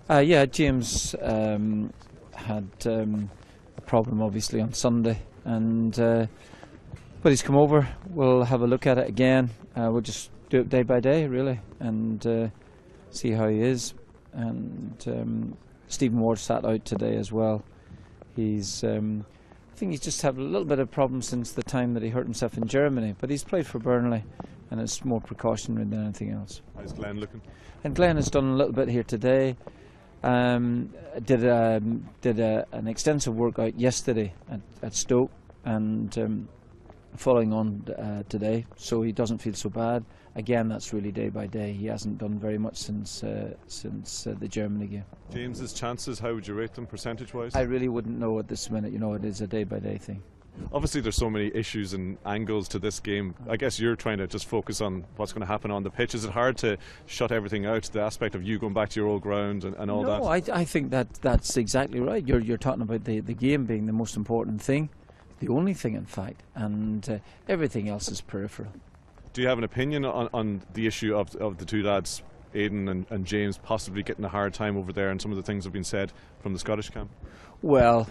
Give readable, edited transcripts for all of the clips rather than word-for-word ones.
Yeah, James had a problem obviously on Sunday, and but he's come over. We'll have a look at it again. We'll just do it day by day, really, and see how he is. And Stephen Ward sat out today as well. I think he's just had a little bit of problems since the time that he hurt himself in Germany, but he's played for Burnley, and it's more precautionary than anything else. How's Glenn looking? And Glenn has done a little bit here today. Did an extensive workout yesterday at Stoke, and following on today, so he doesn't feel so bad. Again, that's really day by day. He hasn't done very much since the Germany game. James's chances, how would you rate them percentage-wise? I really wouldn't know at this minute. You know, it is a day by day thing. Obviously there's so many issues and angles to this game. I guess you're trying to just focus on what's going to happen on the pitch. Is it hard to shut everything out, the aspect of you going back to your old ground and all that? No, I think that's exactly right. You're talking about the game being the most important thing, the only thing in fact, and everything else is peripheral. Do you have an opinion on the issue of the two lads, Aidan and James, possibly getting a hard time over there, and some of the things have been said from the Scottish camp? Well,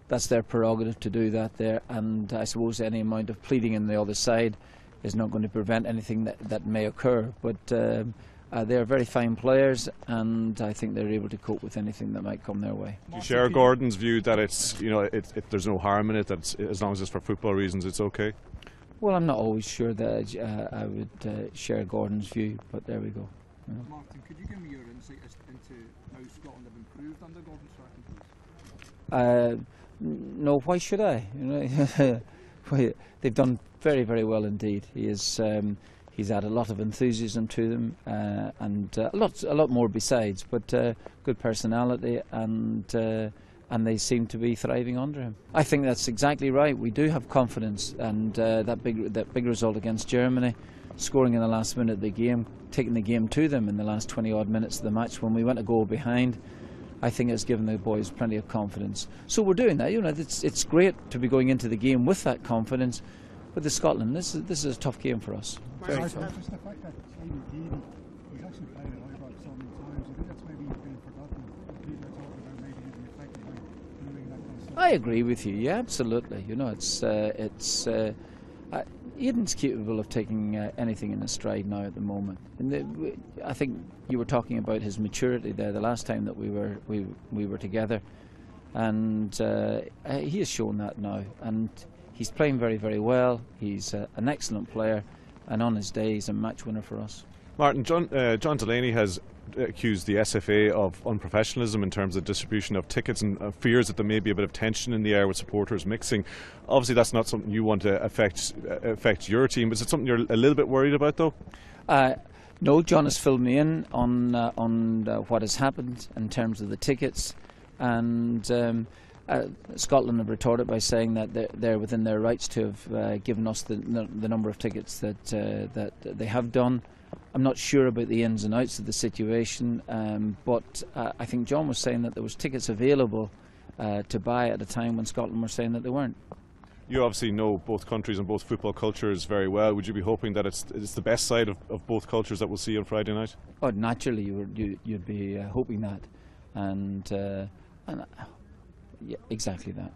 that's their prerogative to do that there, and I suppose any amount of pleading on the other side is not going to prevent anything that may occur. But they are very fine players, and I think they're able to cope with anything that might come their way. Do you share Gordon's view that it's, you know, there's no harm in it, that as long as it's for football reasons, it's okay? Well, I'm not always sure that I would share Gordon's view, but there we go. You know. Martin, could you give me your insight into how Scotland have improved under Gordon's tracking, please? No, why should I? You know, they've done very, very well indeed. He's had a lot of enthusiasm to them, and a lot more besides. But good personality, and they seem to be thriving under him. I think that's exactly right. We do have confidence, and that big result against Germany, scoring in the last minute of the game, taking the game to them in the last 20-odd minutes of the match when we went a goal behind, I think it's given the boys plenty of confidence. So we're doing that. You know, it's great to be going into the game with that confidence. But the Scotland, this is a tough game for us. Very tough. Just the fact that Stephen Keane, he's actually played at right-back so many times. I think that's maybe been forgotten. People are talking about maybe his effective by doing that kind of stuff. I agree with you. Yeah, absolutely. You know, Aidan's capable of taking anything in his stride now at the moment. And I think you were talking about his maturity there the last time that we were together, and he has shown that now. And he's playing very, very well. He's an excellent player, and on his day, he's a match winner for us. Martin, John Delaney has accused the SFA of unprofessionalism in terms of distribution of tickets, and fears that there may be a bit of tension in the air with supporters mixing. Obviously that's not something you want to affect your team. Is it something you're a little bit worried about though? No, John has filled me in on what has happened in terms of the tickets, and Scotland have retorted by saying that they're within their rights to have given us the number of tickets that they have done. I'm not sure about the ins and outs of the situation, but I think John was saying that there was tickets available to buy at a time when Scotland were saying that they weren't. You obviously know both countries and both football cultures very well. Would you be hoping that it's the best side of both cultures that we'll see on Friday night? Oh, naturally you'd be hoping that, and yeah, exactly that.